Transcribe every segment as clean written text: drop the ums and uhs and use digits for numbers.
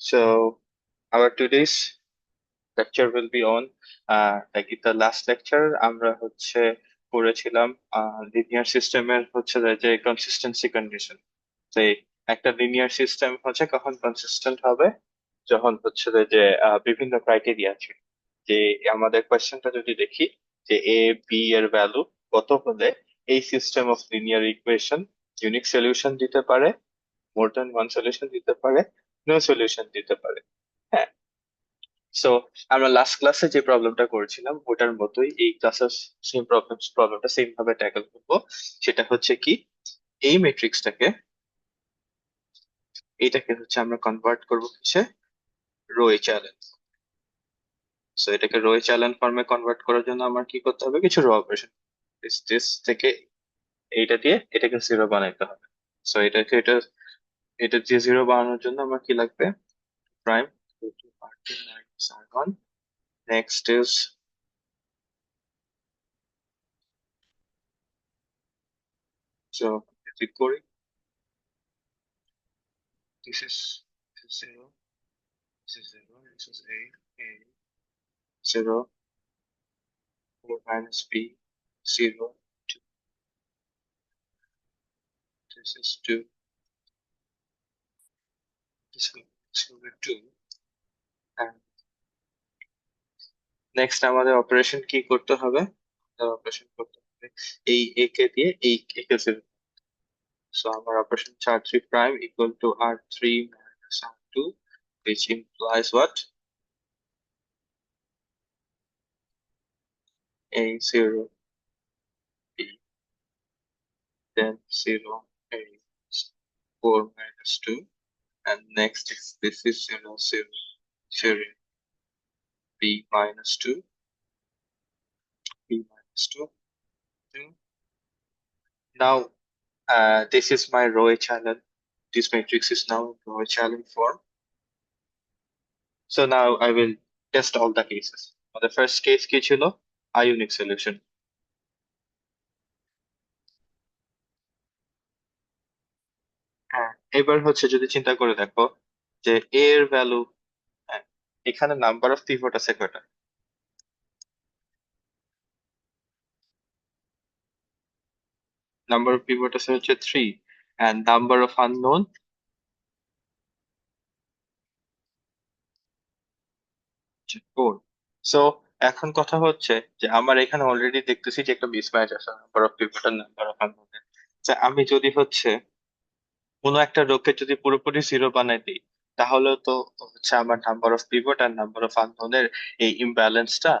So our today's lecture will be on like in the last lecture আমরা হচ্ছে পড়েছিলাম linear সিস্টেমের হচ্ছে যে কনসিস্টেন্সি কন্ডিশন। তো একটা লিনিয়ার সিস্টেম হচ্ছে কখন কনসিস্টেন্ট হবে, যখন হচ্ছে যে বিভিন্ন ক্রাইটেরিয়া আছে। যে আমাদের কোয়েশ্চেনটা যদি দেখি যে এ বি এর ভ্যালু কত হলে এই system of linear equation unique solution দিতে পারে, মোর দ্যান ওয়ান সলিউশন দিতে পারে, নো সলিউশন দিতে পারে। হ্যাঁ, সো আমরা লাস্ট ক্লাসে যে প্রবলেমটা করেছিলাম ওটার মতোই এই ক্লাসে সেম প্রবলেমটা সেম ভাবে ট্যাকল করবো। সেটা হচ্ছে কি, এই ম্যাট্রিক্সটাকে এটাকে হচ্ছে আমরা কনভার্ট করবো কিসে, রো এচএলএন। সো এটাকে রো এচএলএন ফর্মে কনভার্ট করার জন্য আমার কি করতে হবে, কিছু রো অপারেশন দিস থেকে এইটা দিয়ে এটাকে জিরো বানাইতে হবে। সো এটাকে এটা দিয়ে জিরো বানানোর জন্য আমার কি লাগবে, prime r2 - r1, next is, so যদি করি this is 0, this is 0, this is a 0, 4 minus b 0, 2, this is 2, this will be 2, and next আমাদের অপারেশন কি করতে হবে, অপারেশন করতে হবে এই a কে দিয়ে এই a কে 0। সো আমার operation r3 prime equal to r3 minus r2, which implies what, a0 b, then 0 a 4 minus 2, and next is this is 0 0 0 b minus 2, b minus 2, 2. Now this is my row echelon. This matrix is now row echelon form. So now I will test all the cases. The first case কি ছিল, ionic solution. হ্যাঁ, এবার হচ্ছে যদি চিন্তা করে দেখো যে a এর ভ্যালু, এখানে নাম্বার অফ পিভট আছে কয়টা, নাম্বার অফ পিভট আছে হচ্ছে 3, and number of unknown 4. So এখন কথা হচ্ছে যে আমার এখানে অলরেডি দেখতেছি যে একটা মিসম্যাচ আছে নাম্বার অফ পিভট আর নাম্বার অফ আননোন। আমি যদি হচ্ছে কোনো একটা রোকে যদি পুরোপুরি জিরো বানাই দিই, তাহলে তো হচ্ছে আমার নাম্বার অফ পিভট আর নাম্বার অফ আননোনের এই ইমব্যালেন্সটা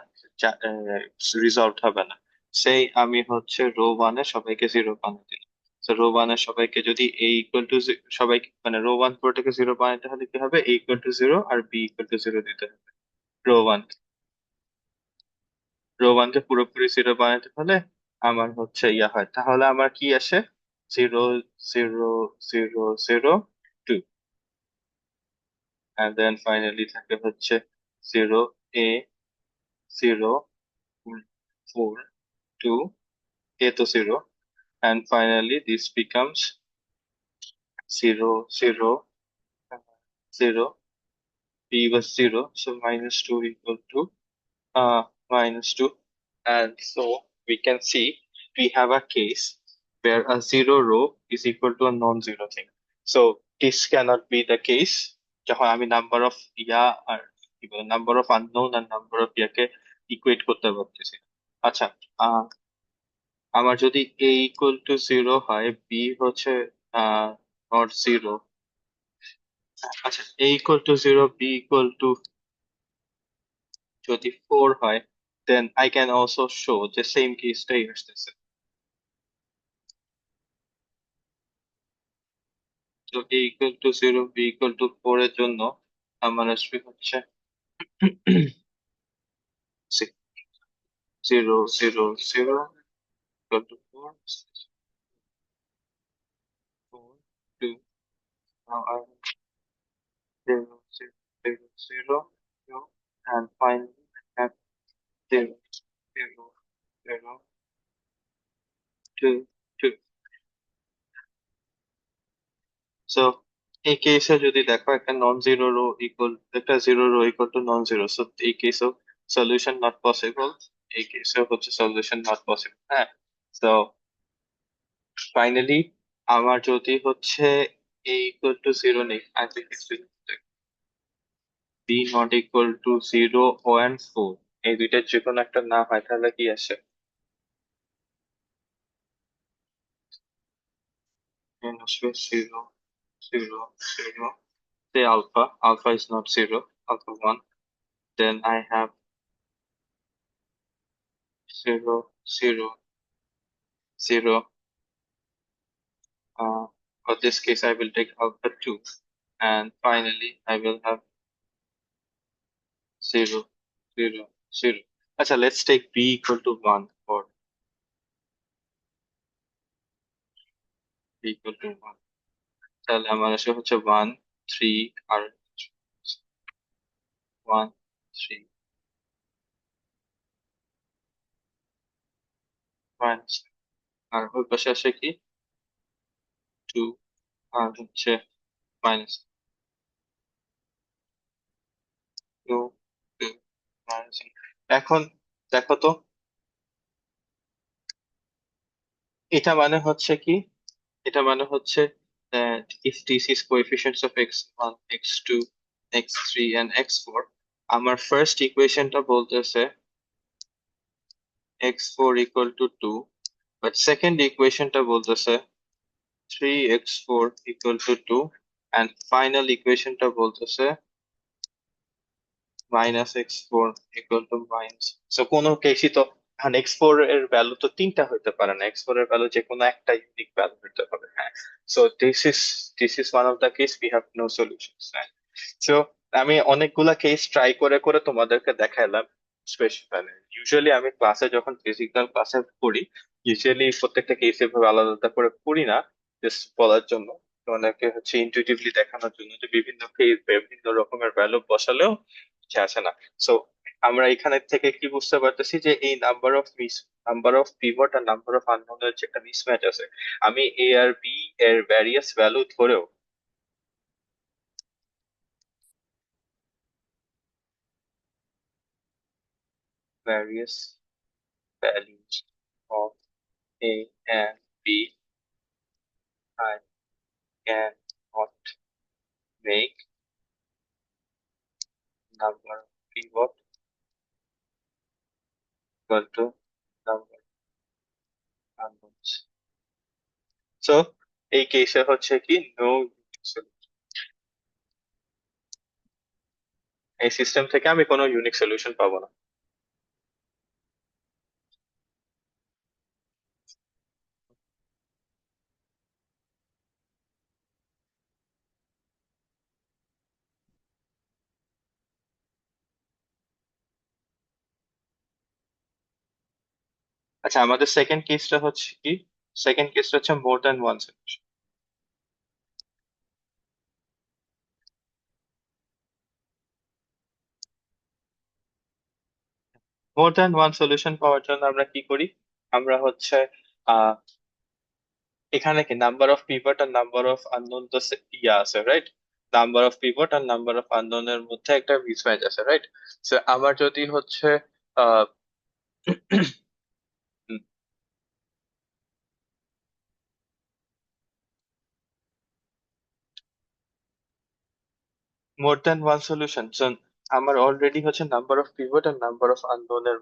রিজলভ হবে না। সেই আমি হচ্ছে রো ওয়ানে সবাইকে জিরো বানাই দিলাম। তো রো ওয়ানে সবাইকে যদি এ ইকুয়াল টু, সবাইকে মানে রো ওয়ান পুরোটাকে জিরো বানাতে হলে কি হবে, এ ইকুয়াল টু জিরো আর বি ইকুয়াল টু জিরো দিতে হবে। রো ওয়ান রো ওয়ানকে পুরোপুরি জিরো বানাতে হলে আমার হচ্ছে ইয়া হয়, তাহলে আমার কি আসে, 0 0 0 0 2, and then finally থাকে হচ্ছে 0 a 0 4 2, a তো 0, and finally this becomes 0 0 0, b was 0, so minus 2 equal to minus 2. And so we can see we have a case where a zero row is equal to a non-zero thing. So this cannot be the case যখন আমি number of ইয়া আর কি বলে number of unknown আর number of ইয়াকে equate করতে পারতেছি। আচ্ছা, আহ আমার যদি a ইকুয়াল টু জিরো হয়, b হচ্ছে নট জিরো, আচ্ছা a equal to zero, b equal to যদি 4 হয়, then I can also show যে সেম কেসটাই আসতেছে। তো a equal to zero, b equal to 4 এর জন্য আমার আসবে হচ্ছে zero zero zero equal to 4, 4 2, now I have 0 0 0 0 0, and finally I have 0 0 0 2 2. So এই কেসে যদি দেখো একটা নন জিরো রো ইকুয়াল একটা zero row equal to non zero, so এই কেসেও সলিউশন নট পসিবল, এই কেসেও হচ্ছে সলিউশন নট পসিবল। হ্যাঁ, তো ফাইনালি আমার যদি হচ্ছে a ইকুয়াল টু জিরো নেই, I think b not equal to zero one four, এই দুইটার যে কোনো একটা না হয় তাহলে কি আসে? N আসবে zero zero zero, say alpha is not zero, alpha one, then I have zero zero zero. For this case, I will take alpha 2, and finally, I will have zero zero zero. Acha, let's take b equal to 1 for b equal to 1. তাহলে আমার আসে হচ্ছে 1 3 আর 1 3 minus, আর ওই পাশে আসে কি 2 আর হচ্ছে minus 2 2 minus. এখন দেখো তো, এটা মানে হচ্ছে কি, এটা মানে হচ্ছে that if this is coefficients of x1 x2 x3 and x4, আমার ফার্স্ট ইকুয়েশনটা বলতেছে x4 equal to 2, but second ইকুয়েশনটা বলতেছে 3x4 equal to 2, and final ইকুয়েশনটা বলতেছে minus x four equal to minus. So কোনো কেসই তো, এখন এক্স ফোর এর ভ্যালু তো তিনটা হইতে পারে না, এক্স ফোর এর ভ্যালু যে কোনো একটা ইউনিক ভ্যালু হইতে হবে। হ্যাঁ, so this is one of the case we have no solution. হ্যাঁ, সো আমি অনেকগুলা কেস ট্রাই করে করে তোমাদেরকে দেখাইলাম। স্পেশালি ইউজুয়ালি আমি ক্লাসে যখন ফিজিক্যাল ক্লাসে পড়ি, ইউজুয়ালি প্রত্যেকটা কেস এভাবে আলাদা আলাদা করে পড়ি না, জাস্ট বলার জন্য, অনেকে হচ্ছে ইনটুইটিভলি দেখানোর জন্য যে বিভিন্ন কেস বিভিন্ন রকমের ভ্যালু বসালেও কিছু আসে না। সো আমরা এখানে থেকে কি বুঝতে পারতেছি যে এই নাম্বার অফ পিভট আর নাম্বার অফ আননোনের যে একটা মিসম্যাচ আছে, আমি এ আর বি এর ভ্যারিয়াস ভ্যালু ধরেও various values of A and B, I cannot make number of pivot equal to number of unknowns. So এই কেসে হচ্ছে কি নো, এই সিস্টেম থেকে আমি কোনো ইউনিক সলিউশন পাবো না। আচ্ছা, আমাদের সেকেন্ড কেসটা হচ্ছে কি, সেকেন্ড কেসটা হচ্ছে more than one solution. More than one solution পাওয়ার জন্য আমরা কি করি, আমরা হচ্ছে আহ এখানে কি নাম্বার অফ পিভট আর নাম্বার অফ আননোন তো ইয়া আছে, রাইট? নাম্বার অফ পিভট আর নাম্বার অফ আননোন এর মধ্যে একটা মিসম্যাচ আছে, রাইট? সো আমার যদি হচ্ছে ah more than one solution, so আমার অলরেডি হচ্ছে নাম্বার অফ পিভট আর নাম্বার অফ আননোন এর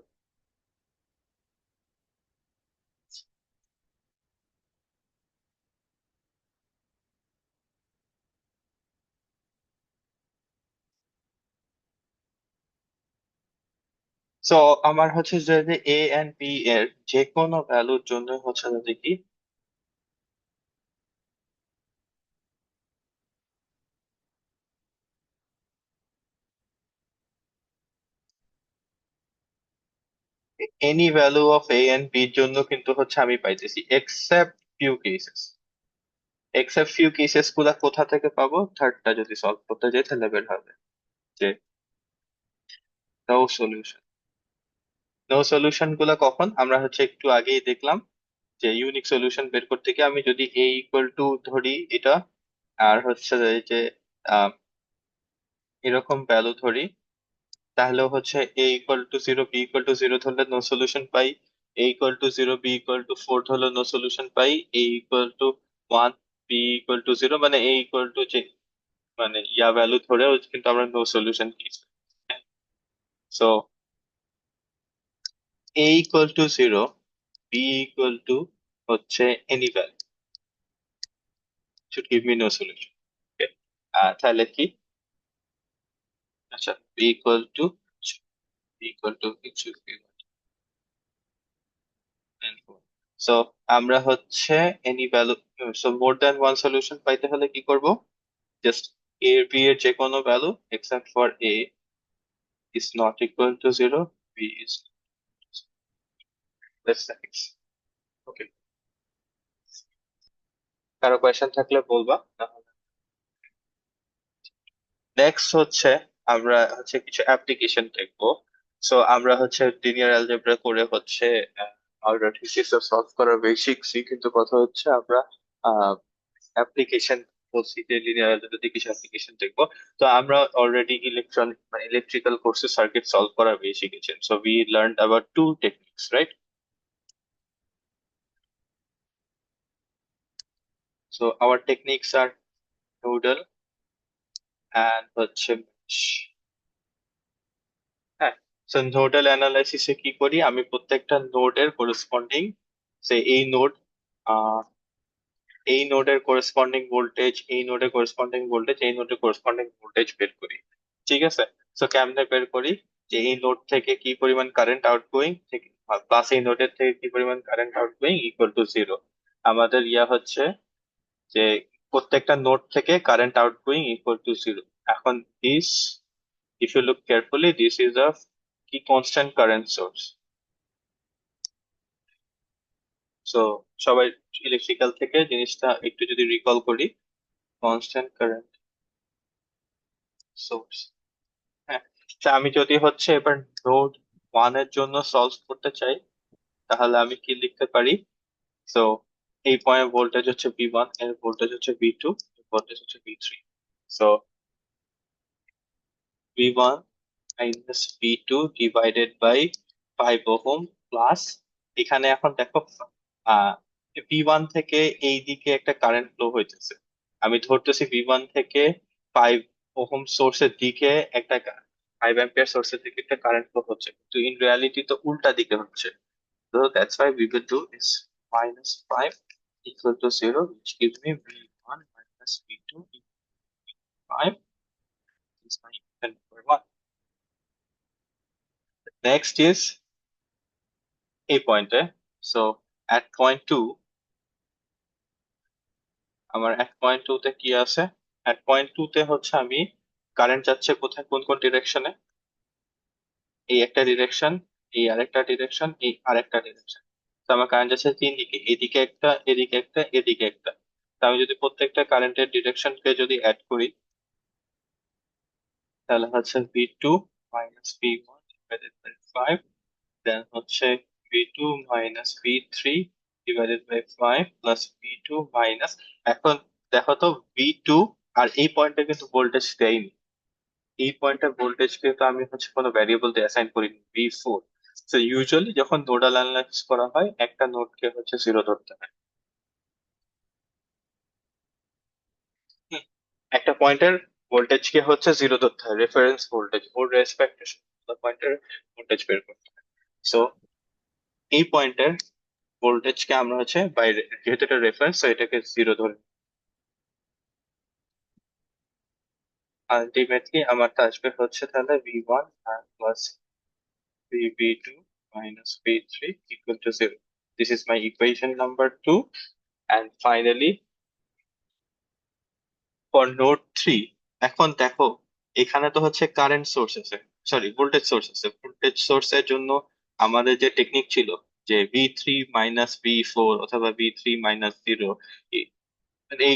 সো আমার হচ্ছে যদি এ এন্ড বি এর যে কোনো ভ্যালুর জন্য হচ্ছে যদি কি any value of A and B এর জন্য কিন্তু হচ্ছে আমি পাইতেছি, except few cases. Except few cases গুলা কোথা থেকে পাবো, থার্ডটা যদি সলভ করতে যাই তাহলে বের হবে যে নো সলিউশন। নো সলিউশন গুলা কখন, আমরা হচ্ছে একটু আগেই দেখলাম যে ইউনিক সলিউশন বের করতে গিয়ে আমি যদি এ ইকুয়াল টু ধরি এটা আর হচ্ছে এই যে আহ, এরকম ভ্যালু ধরি, তাহলে হচ্ছে a equal to zero, b equal to zero ধরলে নো সলিউশন পাই, a equal to zero, b equal to four ধরলে নো সলিউশন পাই, a equal to one, b equal to zero, মানে a ইকুয়াল টু যে মানে ইয়া value ধরেও কিন্তু আমরা নো সলিউশন পেয়েছি। So a equal to zero, b equal to হচ্ছে any value should give me no solution. Okay. তাহলে কি, আচ্ছা b ইকুয়াল টু কিছু সো আমরা হচ্ছে এনি ভ্যালু, সো মোর দ্যান ওয়ান সলিউশন পাইতে হলে কি করব, জাস্ট a এর b এর যে কোনো value except for a is not equal to zero, b is less than x. ওকে, কারো কোয়েশ্চেন থাকলে বলবা। নেক্সট হচ্ছে আমরা হচ্ছে কিছু অ্যাপ্লিকেশন দেখবো। সো আমরা হচ্ছে লিনিয়ার অ্যালজেব্রা করে হচ্ছে আমরা থিসিস সলভ করা বেসিকসই, কিন্তু কথা হচ্ছে আমরা অ্যাপ্লিকেশন বলছি যে লিনিয়ার অ্যালজেব্রাতে কিছু অ্যাপ্লিকেশন দেখবো। তো আমরা অলরেডি ইলেকট্রিক্যাল কোর্সে সার্কিট সলভ করা বেশি শিখেছেন, so we learn about two techniques, right? So our techniques are nodal and হচ্ছে mesh। হ্যাঁ, সো নোডাল অ্যানালাইসিসে কি করি, আমি প্রত্যেকটা নোডের করেসপন্ডিং, সে এই নোডের করেসপন্ডিং ভোল্টেজ, এই নোডের করেসপন্ডিং ভোল্টেজ, এই নোডের করেসপন্ডিং ভোল্টেজ বের করি। ঠিক আছে, সো কেমনে বের করি, যে এই নোড থেকে কি পরিমাণ কারেন্ট আউটগোয়িং থেকে প্লাস এই নোডের থেকে কি পরিমাণ current outgoing equal to zero. আমাদের ইয়া হচ্ছে যে প্রত্যেকটা নোড থেকে current outgoing equal to zero. এখন this, if you look carefully, this is a কি কনস্ট্যান্ট কারেন্ট সোর্স। সো সবাই ইলেকট্রিক্যাল থেকে জিনিসটা একটু যদি রিকল করি, কনস্ট্যান্ট কারেন্ট সোর্স। হ্যাঁ, তা আমি যদি হচ্ছে এবার নোড ওয়ান এর জন্য সলভ করতে চাই, তাহলে আমি কি লিখতে পারি, সো এই পয়েন্ট ভোল্টেজ হচ্ছে ভি ওয়ান, এর ভোল্টেজ হচ্ছে ভি টু, ভোল্টেজ হচ্ছে V three. So V one minus V two divided by 5 ohm plus, এখানে এখন দেখো আহ ভি ওয়ান থেকে এই দিকে একটা কারেন্ট ফ্লো হইতেছে, আমি ধরতেছি ভি ওয়ান থেকে 5 ওহম সোর্সের দিকে একটা 5 অ্যাম্পিয়ার সোর্সের দিকে একটা কারেন্ট ফ্লো হচ্ছে, কিন্তু ইন রিয়ালিটি তো উল্টা দিকে হচ্ছে। So that's why we will do is minus 5 equal to 0, which gives me V1 minus V2 equal to 5 is my equation number 1. Next is a pointer. So at point 2, আমার at point 2 তে কি আছে? At point 2 তে হচ্ছে আমি current যাচ্ছে কোথায়, কোন কোন ডিরেকশনে, এই একটা ডিরেকশন, এই আরেকটা ডিরেকশন, এই আরেকটা ডিরেকশন। তো আমার কারেন্ট যাচ্ছে তিন দিকে, এদিকে একটা, এদিকে একটা, এদিকে একটা। তো আমি যদি প্রত্যেকটা কারেন্টের ডিরেকশনকে যদি অ্যাড করি, তাহলে হচ্ছে V two minus V one divided by five, then হচ্ছে V two minus V three divided by five plus V two minus, এখন দেখো তো ভি টু আর এই পয়েন্টে কিন্তু ভোল্টেজ দেয়নি, এই পয়েন্টে ভোল্টেজ কিন্তু আমি হচ্ছে কোনো ভ্যারিয়েবল দিয়ে অ্যাসাইন করিনি, ভি ফোর। তো ইউজুয়ালি যখন নোডাল অ্যানালাইসিস করা হয় একটা নোডকে হচ্ছে জিরো ধরতে হয়। হুম, একটা পয়েন্টের ভোল্টেজকে হচ্ছে জিরো ধরতে হয়, রেফারেন্স ভোল্টেজ ওর রেসপেক্টে পয়েন্টের ভোল্টেজ বের করতে হয়। সো এই পয়েন্টের ভোল্টেজকে আমরা হচ্ছে বাইরে, যেহেতু এটা রেফারেন্স তো এটাকে জিরো ধরে, আলটিমেটলি আমারটা আসবে হচ্ছে তাহলে V one plus V two minus V three equal to zero. This is my equation number two. And finally for node three, এখন দেখো এখানে তো হচ্ছে কারেন্ট সোর্স আছে, সরি ভোল্টেজ সোর্স আছে, ভোল্টেজ সোর্সের জন্য আমাদের যে টেকনিক ছিল যে V three minus V four অথবা ভি থ্রি মাইনাস জিরো, এই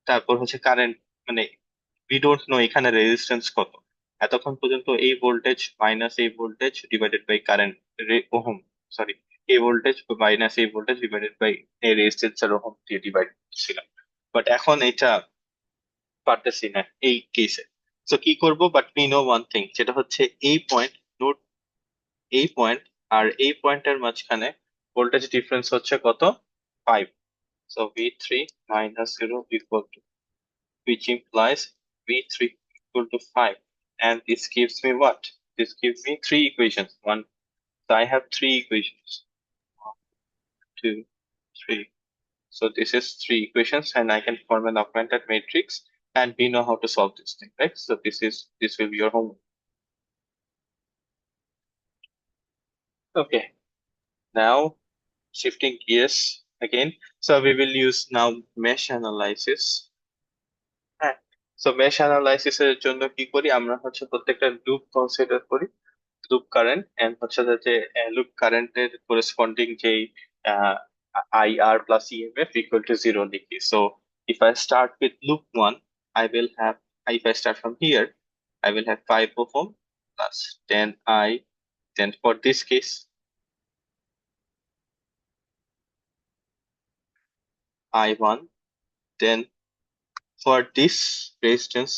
তারপর হচ্ছে কারেন্ট, মানে উই ডোন্ট নো এখানে রেজিস্ট্যান্স কত, এতক্ষণ পর্যন্ত এই ভোল্টেজ মাইনাস এই voltage divided by current ohm, sorry এই ভোল্টেজ মাইনাস এই ভোল্টেজ ডিভাইডেড বাই এই রেজিস্ট্যান্স আর ওহম দিয়ে ডিভাইড ছিলাম। বাট এখন এটা পারতেছি না এই কেসে। সো কি করব, but we know one thing, যেটা হচ্ছে এই পয়েন্ট, নোট এই পয়েন্ট আর এই পয়েন্টের মাঝখানে ভোল্টেজ ডিফারেন্স হচ্ছে কত? 5। So V3 minus 0 equal to, which implies V3 equal to 5. And this gives me what? This gives me three equations. One, so I have three equations. One, two, three. So this is three equations, and I can form an augmented matrix, and we know how to solve this thing, right? So this will be your homework. Okay, now shifting gears again. So we will use now mesh analysis. হ্যাঁ, so mesh analysis এর জন্য কি করি আমরা, হচ্ছে প্রত্যেকটা loop consider করি, loop current, and হচ্ছে যে লুপ কারেন্টের করেসপন্ডিং যেই IR plus EMF equal to 0 লিখি। So if I start with loop 1, I will have, if I start from here, I will have 5 ohm plus 10I. Then for this case, I1. Then for this resistance,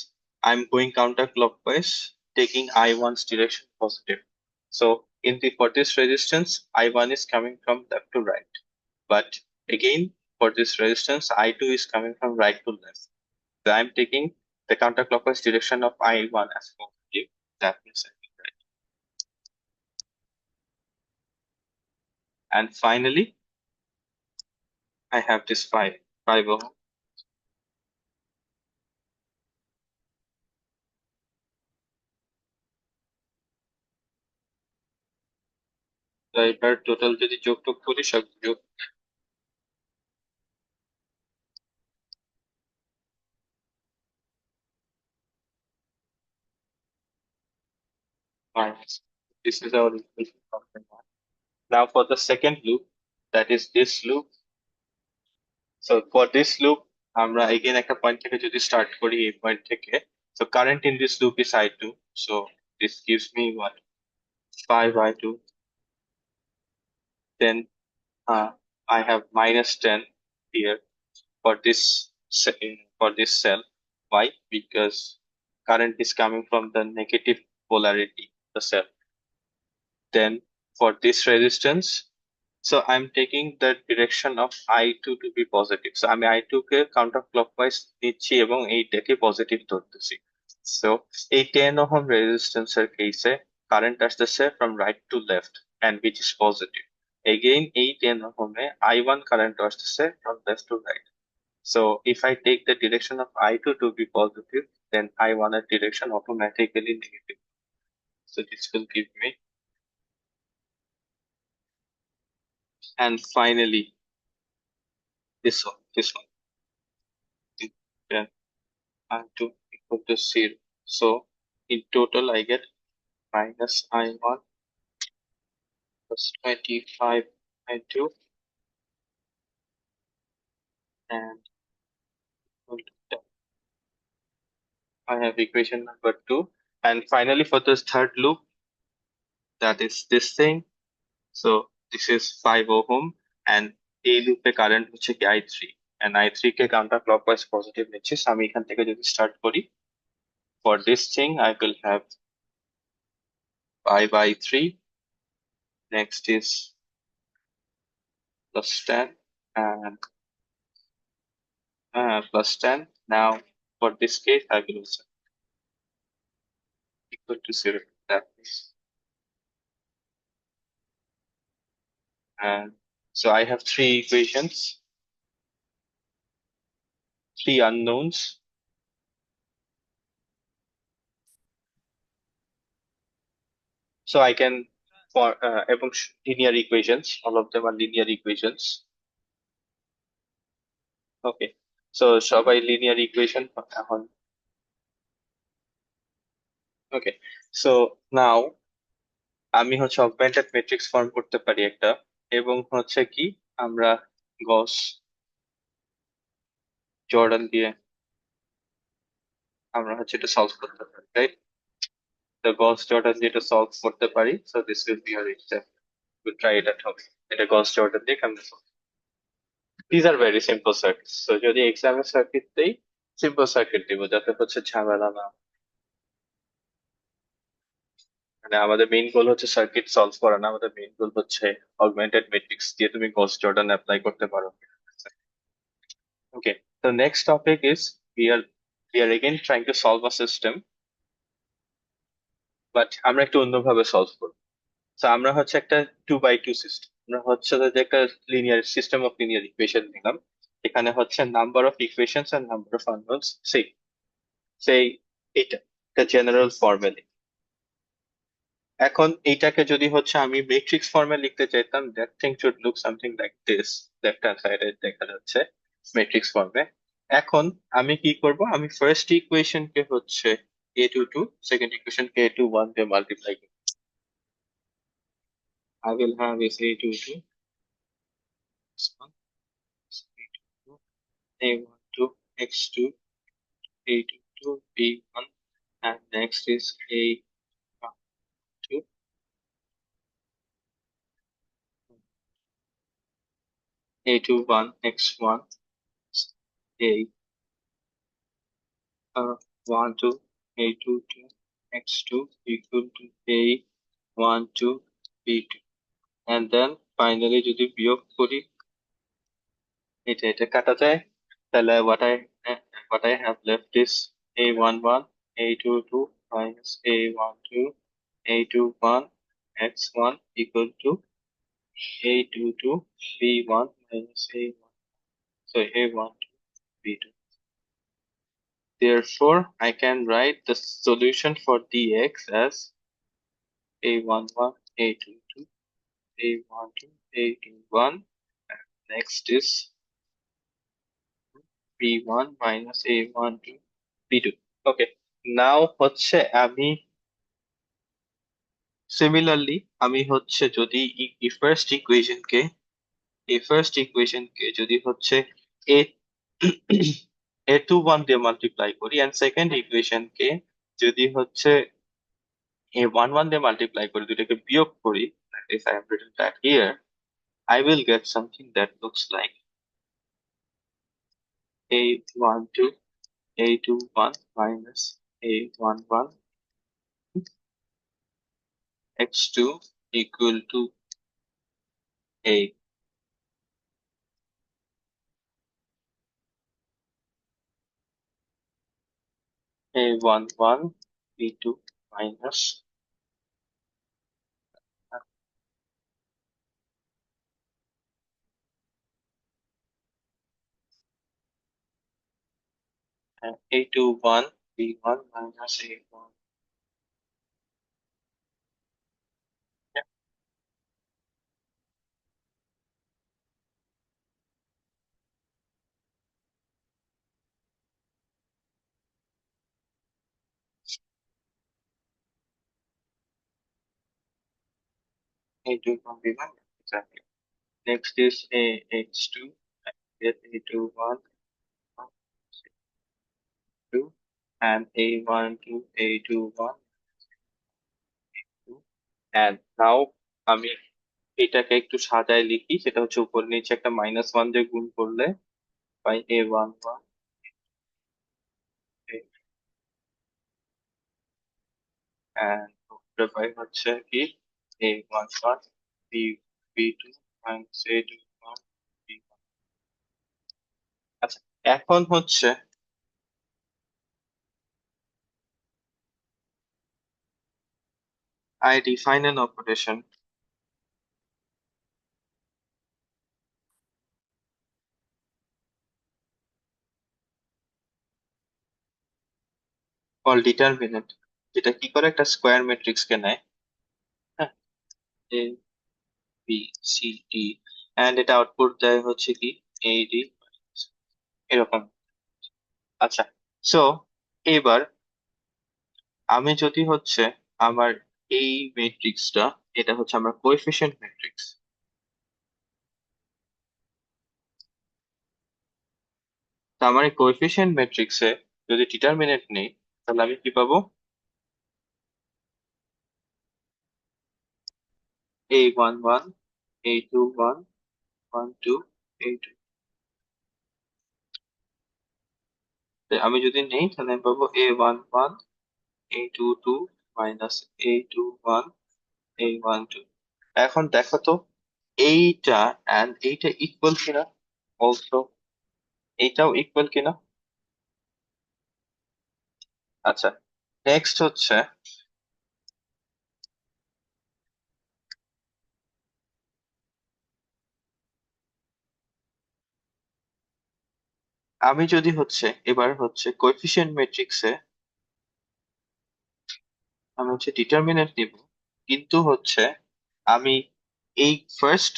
I'm going counterclockwise, taking I1's direction positive. So in the for this resistance, I1 is coming from left to right. But again, for this resistance, I2 is coming from right to left. So I'm taking the counterclockwise direction of I1 as positive. That means I will right. And finally, I have this 5 ohm. তো এবার total যদি যোগ টোগ করি, সব যোগ minus. This is our equation from the one. Now for the second loop, that is this loop. So for this loop, আমরা again একটা পয়েন্ট থেকে যদি স্টার্ট করি, এই পয়েন্ট থেকে, so current in this loop is I2. So this gives me what? 5I2. Then I have minus 10 here for for this cell. Why? Because current is coming from the negative polarity, the cell. Then for this resistance, so I'm taking the direction of I2 to be positive. So আমি I2 কে counterclockwise নিচ্ছি এবং এইটাকে positive ধরতেছি। So এই 10 ohm resistance এর কেসে current আসতেছে from right to left, and which is positive. Again এই 10 ohm এ I1 কারেন্ট আসতেছে from left to right. So if I take the direction of I2 to be positive, then I1 এর direction automatically negative. So this will give me, and finally this one, then I2 equal to 0. So in total, I get minus I1 plus 25 I2 and equal to 10. I have equation number 2. And finally, for this third loop, that is this thing. So this is 5 ohm, and এই লুপে current হচ্ছে কি I3, and I3 K counter clockwise positive নিচ্ছি। So আমি এখান থেকে যদি start করি, for this thing I will have 5I3. Next is plus 10 and plus 10. Now for this case, I will also equal to 0. That is, and so I have three equations, three unknowns. So I can for এবং linear equations, all of them are linear equations. Okay, so সবাই linear equation এখন। Okay, so now আমি হচ্ছে augmented matrix form করতে পারি একটা, এবং হচ্ছে কি আমরা গস জর্ডান দিয়ে আমরা হচ্ছে এটা সলভ করতে পারি, রাইট? The গস জর্ডান দিয়ে এটা সলভ করতে পারি। So this will be our example. We'll try it at home. এটা গস জর্ডান দিয়ে কেমনে solve? These are very simple circuits. So যদি এক্সামে সার্কিট দেই, সিম্পল সার্কিট দিব যাতে হচ্ছে ঝামেলা না, মানে আমাদের মেইন গোল হচ্ছে সার্কিট সলভ করা না, আমাদের মেইন গোল হচ্ছে অগমেন্টেড ম্যাট্রিক্স দিয়ে তুমি গস জর্ডান অ্যাপ্লাই করতে পারো। ওকে, the next topic is we are again trying to solve a system, but আমরা একটু অন্যভাবে সলভ করব। তো আমরা হচ্ছে একটা 2 by 2 সিস্টেম, আমরা হচ্ছে যে একটা linear system of linear equation নিলাম। এখানে হচ্ছে number of equations and number of unknowns সেই সেই এটা একটা জেনারেল ফর্মুলা। এখন এইটাকে যদি হচ্ছে আমি ম্যাট্রিক্স ফর্মে লিখতে চাইতাম, that thing should look something like this. Left hand সাইডে দেখা যাচ্ছে ম্যাট্রিক্স ফর্মে। এখন আমি কি করব, আমি ফার্স্ট ইকুয়েশন কে হচ্ছে a22, সেকেন্ড ইকুয়েশন কে a21 দিয়ে মাল্টিপ্লাই করব। I will have is a22 x1, a22, a12, x2, a22, b1, and next is a12, a21, x1, a 1 2 a 2 2 x2 equal to a 1 2 b2, and then finally যদি বিয়োগ করি এটা এটা কাটা যায়, তাহলে what I have left is a11 a22 minus a12 a21 x1 equal to a22 b1 minus a1, sorry a12 b2. Therefore, I can write the solution for dx as a11 a22 a12 a21, and next is b1 minus a12 b2. Okay, now হচ্ছে আমি similarly আমি হচ্ছে যদি এই first equation কে যদি হচ্ছে a a21 দিয়ে multiply করি, এন্ড সেকেন্ড ইকুয়েশন কে যদি হচ্ছে a11 দিয়ে মাল্টিপ্লাই করি, দুটাকে বিয়োগ করি, if I have written that here, I will get something that looks like a12 a21 minus a11 x2 equal to a a11 b2 minus a21 b1 minus a1. Yeah, a21 b1 exactly. Next is a x2, get a21 2, and a12 a21 2, and now আমি এটাকে একটু সাজায় লিখি, সেটা হচ্ছে উপর নিচে একটা -1 দিয়ে গুণ করলে পাই a11 and উপরে পাই হচ্ছে কি a11 b b2 minus a21 b1। আচ্ছা, এখন হচ্ছে I define an operation called determinant, যেটা কি করে একটা স্কোয়ার ম্যাট্রিক্স কে নেয়, হ্যাঁ, a b c d, and এটা আউটপুট দেয় হচ্ছে কি a d এরকম। আচ্ছা, সো এবার আমি যদি হচ্ছে আমার এই ম্যাট্রিক্সটা, এটা হচ্ছে আমার কোএফিসিয়েন্ট ম্যাট্রিক্স, তা আমার এই কোএফিসিয়েন্ট ম্যাট্রিক্সে যদি ডিটারমিনেন্ট নেই, তাহলে আমি কি পাবো, a11 a21 12 a2। আমি যদি নেই তাহলে আমি পাবো A11 A22 minus A21 A12। এখন দেখো তো এইটা অ্যান্ড এইটা ইকুয়াল কিনা, অলসো এইটাও ইকুয়াল কিনা। আচ্ছা, নেক্সট হচ্ছে আমি যদি হচ্ছে এবার হচ্ছে কোএফিসিয়েন্ট ম্যাট্রিক্সে আমি হচ্ছে ডিটারমিনেন্ট নিব, কিন্তু হচ্ছে আমি এই ফার্স্ট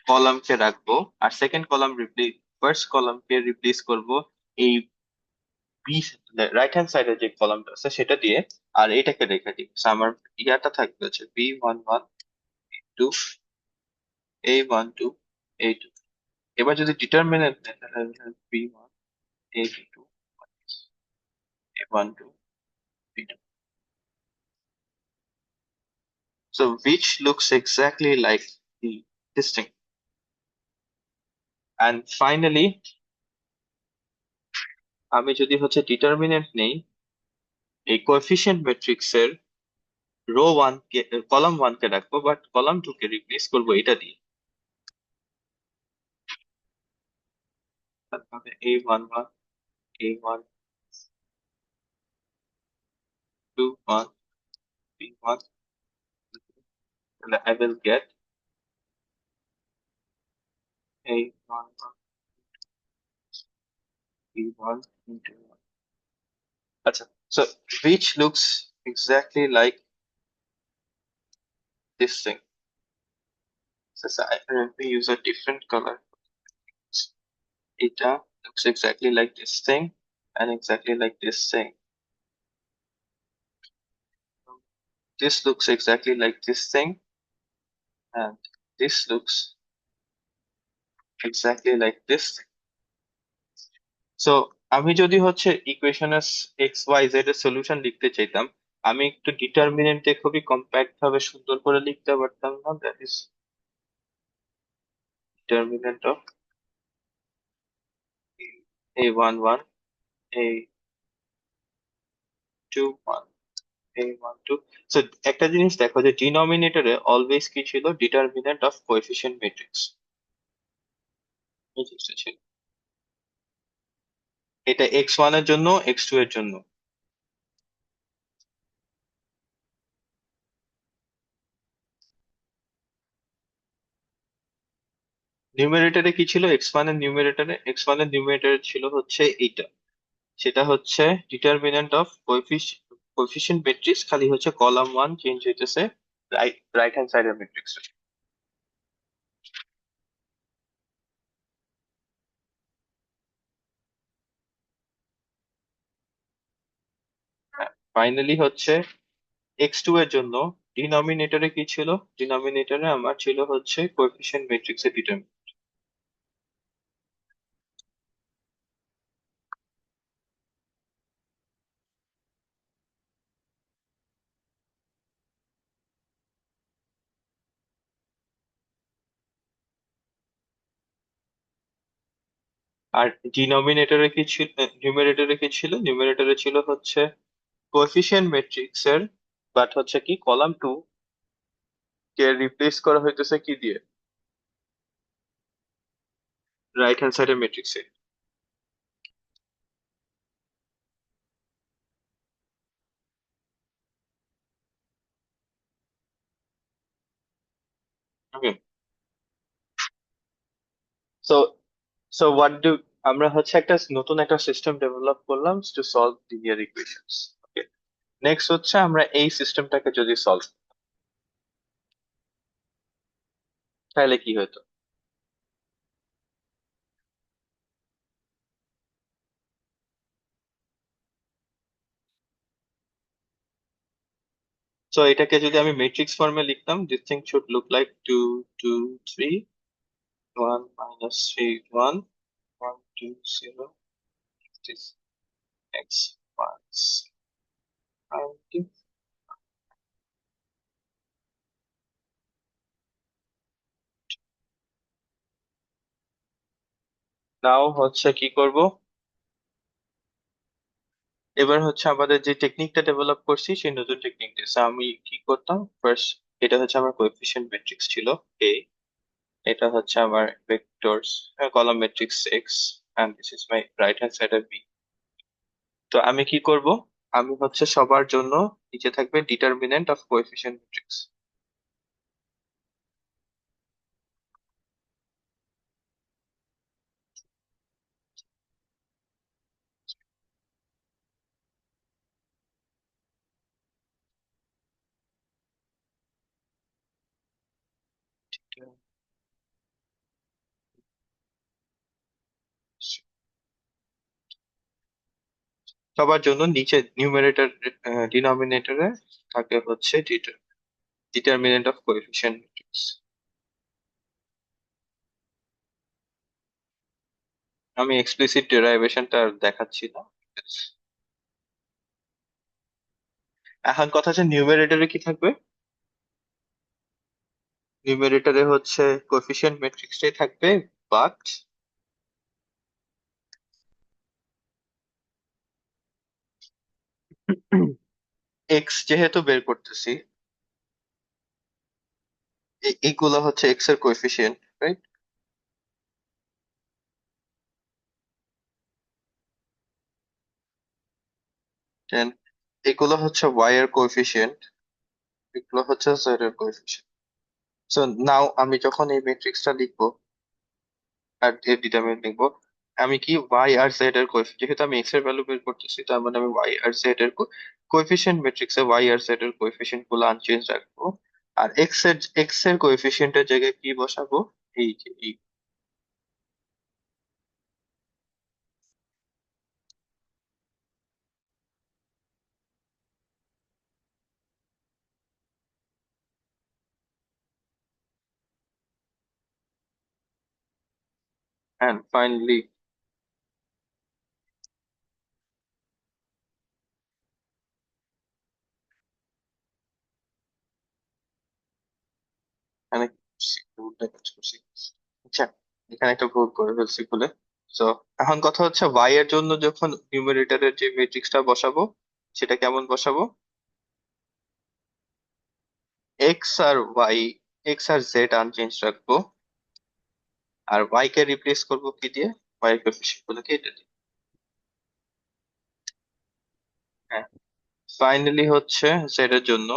কলামকে রাখবো আর সেকেন্ড কলাম ফার্স্ট কলামকে রিপ্লেস করব এই বি রাইট হ্যান্ড সাইডের যে কলামটা আছে সেটা দিয়ে, আর এটাকে রেখে দিই। So আমার ইয়াটা থাকবে হচ্ছে B11 2 A12 A2। এবার যদি ডিটারমিনেন্ট নেই তাহলে B1 A2 A12 B2, so which looks exactly like the this thing. And finally আমি যদি হচ্ছে ডিটারমিনেন্ট নেই এই কোএফিসিয়েন্ট ম্যাট্রিক্স এর রো 1 কে কলাম 1 কে রাখবো, বাট কলাম 2 কে রিপ্লেস করবো এটা দিয়ে। তাহলে A11 A12 B1, তাহলে I will get A11 B1 into 1। আচ্ছা, so which looks exactly like this thing? So let me use a different color. Eta looks exactly like this thing and exactly like this thing. This looks exactly like this thing and this looks exactly like this thing. So আমি যদি হচ্ছে ইকুয়েশনের x y z এর solution লিখতে চাইতাম, আমি একটু ডিটারমিনেন্টে খুবই কম্প্যাক্ট ভাবে সুন্দর করে লিখতে পারতাম না? That is determinant of A11 A21 A12। So একটা জিনিস দেখো যে ডিনোমিনেটরে অলওয়েজ কি ছিল, ডিটারমিনেন্ট অফ কোএফিসিয়েন্ট ম্যাট্রিক্স এই জিনিসটা ছিল। এটা x1 এর জন্য x2 এর জন্য। নিউমারেটরে কি ছিল, x1 এর নিউমারেটরে ছিল হচ্ছে এইটা, সেটা হচ্ছে ডিটারমিনেন্ট অফ কোএফিসিয়েন্ট ম্যাট্রিক্স, খালি হচ্ছে কলাম 1 চেঞ্জ হইতেছে রাইট হ্যান্ড সাইডের ম্যাট্রিক্স। ফাইনালি হচ্ছে x2 এর জন্য ডিনোমিনেটরে কি ছিল, ডিনোমিনেটরে আমার ছিল হচ্ছে কোএফিসিয়েন্ট ম্যাট্রিক্সের ডিটারমিনেন্ট। আর ডিনোমিনেটরে কি ছিল, নিউমারেটরে কি ছিল, নিউমারেটরে ছিল হচ্ছে কোএফিসিয়েন্ট ম্যাট্রিক্সের, বাট হচ্ছে কি কলাম 2 কে রিপ্লেস করা হইতেছে কি দিয়ে, রাইট হ্যান্ড সাইডের ম্যাট্রিক্সে। ওকে, সো সো হোয়াট ডু আমরা হচ্ছে একটা নতুন একটা সিস্টেম ডেভেলপ করলাম to solve linear equations. Okay, next হচ্ছে আমরা এই সিস্টেমটাকে যদি সলভ, তাহলে কি হতো। সো এটাকে যদি আমি ম্যাট্রিক্স ফর্মে লিখতাম, this thing should look like 2 2 3 1 minus 3 1 1 2 0 this x 1 5। নাও হচ্ছে কি করব, এবার হচ্ছে আমাদের যে টেকনিকটা ডেভেলপ করছি সেই নতুন টেকনিকটা, So, আমি কি করতাম ফার্স্ট, এটা হচ্ছে আমার কোএফিসিয়েন্ট ম্যাট্রিক্স ছিল এ, এটা হচ্ছে আমার vectors column matrix X, and this is my right hand side B. তো আমি কি করব, আমি হচ্ছে সবার জন্য নিচে থাকবে ডিটারমিনেন্ট অফ কোএফিসিয়েন্ট ম্যাট্রিক্স। সবার জন্য নিচে নিউমারেটর ডিনোমিনেটরে থাকে হচ্ছে ডিটারমিনেন্ট অফ কোএফিসিয়েন্ট ম্যাট্রিক্স। আমি এক্সপ্লিসিট ডেরাইভেশনটা দেখাচ্ছি না। এখন কথা হচ্ছে নিউমারেটরে কি থাকবে, নিউমারেটরে হচ্ছে কোএফিসিয়েন্ট ম্যাট্রিক্সটাই থাকবে, বাট এক্স যেহেতু বের করতেছি, এইগুলো হচ্ছে এক্স এর কোএফিসিয়েন্ট, রাইট? দেন এগুলো হচ্ছে ওয়াই এর কোএফিসিয়েন্ট, এগুলো হচ্ছে জেড এর কোএফিসিয়েন্ট। সো নাও আমি যখন এই ম্যাট্রিক্সটা লিখবো আর এর ডিটারমিনেন্ট লিখবো, আমি কি ওয়াই আর জেড এর কোএফিসিয়েন্ট, যেহেতু আমি এক্স এর ভ্যালু বের করতেছি তার মানে আমি ওয়াই আর জেড এর কোএফিসিয়েন্ট ম্যাট্রিক্সে ওয়াই আর জেড এর কোএফিসিয়েন্ট গুলো আনচেঞ্জ রাখবো। আর এক্স এর কোএফিসিয়েন্টের জায়গায় কি বসাবো, এই যে এই। And finally, এখানে ভুলটা কাজ করছি। আচ্ছা, এখানে একটা ভুল করে ফেলছি ভুলে। তো এখন কথা হচ্ছে ওয়াই এর জন্য যখন নিউমারেটরের যে ম্যাট্রিক্সটা বসাবো সেটা কেমন বসাবো, এক্স আর জেড আনচেঞ্জ রাখবো, আর ওয়াই কে রিপ্লেস করবো কি দিয়ে, ওয়াই এর কোএফিসিয়েন্ট গুলোকে এটা দিয়ে। হ্যাঁ, ফাইনালি হচ্ছে জেড এর জন্য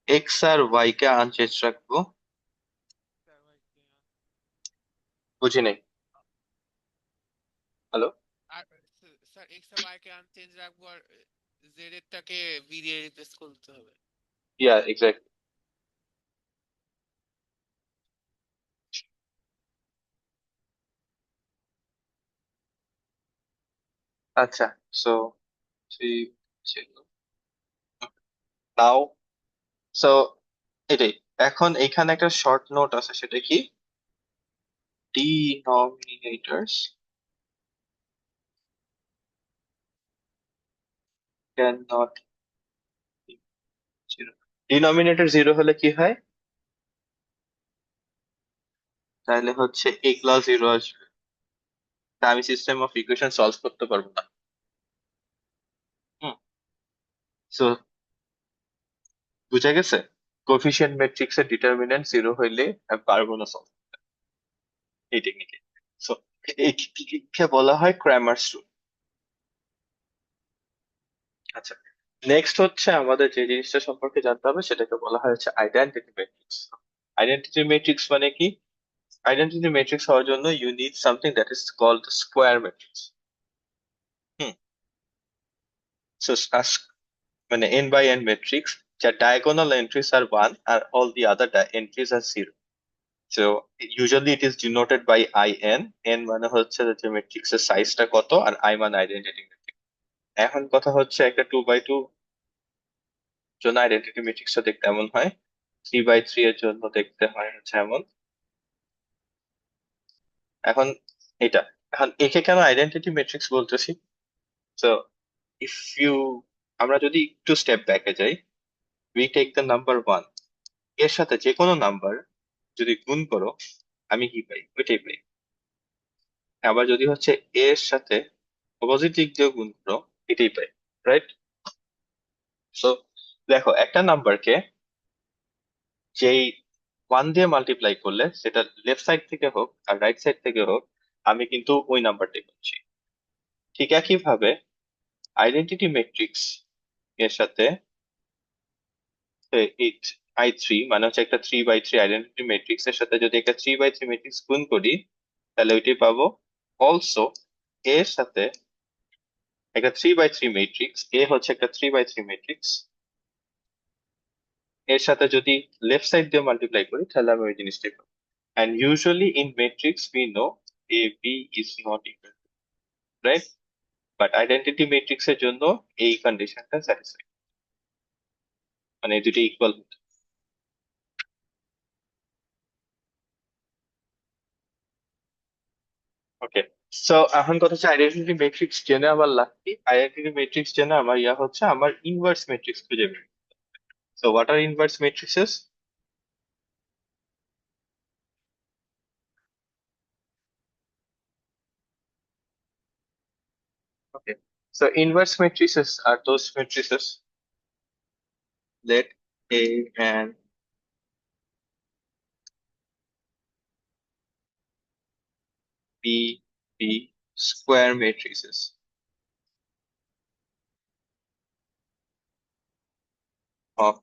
এক্স আর ওয়াই কে আনচেঞ্জ রাখবো। বুঝি নাই। হ্যালো। আর স্যার এক্স আর ওয়াই কে আনচেঞ্জ রাখবো আর জেড এরটাকে ভি দিয়ে রিপ্লেস করতে হবে। ইয়া এক্স্যাক্টলি। আচ্ছা, সো নাও, সো এটাই। এখন এখানে একটা শর্ট নোট আছে, সেটা কি, denominators cannot be zero। Denominator zero হলে কি হয়, তাহলে হচ্ছে এগুলা জিরো আসবে, তা আমি সিস্টেম অফ ইকুয়েশন সলভ করতে পারবো না। হুম, সো বুঝা গেছে, কোফিশিয়েন্ট ম্যাট্রিক্স এর ডিটারমিনেন্ট জিরো হইলে আমি পারবো না সলভ, এই টেকনিকে। সো এই টেকনিককে বলা হয় ক্র্যামারস রুল। আচ্ছা, নেক্সট হচ্ছে আমাদের যে জিনিসটা সম্পর্কে জানতে হবে সেটাকে বলা হয় হচ্ছে আইডেন্টিটি ম্যাট্রিক্স। আইডেন্টিটি ম্যাট্রিক্স মানে কি, আইডেন্টিটি ম্যাট্রিক্স হওয়ার জন্য you need something that is called square matrix. Hmm, so মানে n বাই n ম্যাট্রিক্স যার diagonal entries are 1 আর all the other entries are 0. So usually it is denoted by in, n মানে হচ্ছে যে ম্যাট্রিক্সের সাইজটা কত, আর i মানে আইডেন্টিটি ম্যাট্রিক্স। এখন কথা হচ্ছে একটা 2 বাই 2 জন্য আইডেন্টিটি ম্যাট্রিক্সটা দেখতে এমন হয়, 3 বাই 3 এর জন্য দেখতে হয় হচ্ছে এমন। এখন এটা, এখন একে কেন আইডেন্টিটি ম্যাট্রিক্স বলতেছি, তো ইফ ইউ, আমরা যদি একটু স্টেপ ব্যাকে যাই, উই টেক দ্য নাম্বার 1, এর সাথে যে কোনো নাম্বার যদি গুণ করো আমি কি পাই, ওইটাই পাই। আবার যদি হচ্ছে এর সাথে অপোজিট দিক দিয়ে গুণ করো, এটাই পাই, রাইট? সো দেখো, একটা নাম্বারকে যেই 1 দিয়ে মাল্টিপ্লাই করলে, সেটা লেফট সাইড থেকে হোক আর রাইট সাইড থেকে হোক, আমি কিন্তু ওই নাম্বারটাই পাচ্ছি। ঠিক একই ভাবে আইডেন্টিটি ম্যাট্রিক্স এর সাথে I3 মানে হচ্ছে একটা 3x3 আইডেন্টিটি ম্যাট্রিক্স এর সাথে যদি একটা 3x3 ম্যাট্রিক্স গুণ করি, তাহলে ওইটাই পাবো। অলসো এর সাথে একটা 3x3 ম্যাট্রিক্স, এ হচ্ছে একটা 3x3 ম্যাট্রিক্স, এর সাথে যদি লেফট সাইড দিয়ে মাল্টিপ্লাই করি, তাহলে আমি ওই জিনিসটাই পাবো। And usually in matrix we know A B is not equal, right? But identity matrix এর জন্য এই কন্ডিশনটা স্যাটিসফাই, মানে এই দুটো ইকুয়াল হতে। ওকে, সো এখন কথা হচ্ছে আইডেন্টিটি ম্যাট্রিক্স জেনে আমার লাভ কি? আইডেন্টিটি ম্যাট্রিক্স জেনে আমার হচ্ছে আমার ইনভার্স ম্যাট্রিক্স খুঁজে বের। So what are inverse matrices? Okay, so inverse matrices are those matrices let A and B be square matrices of,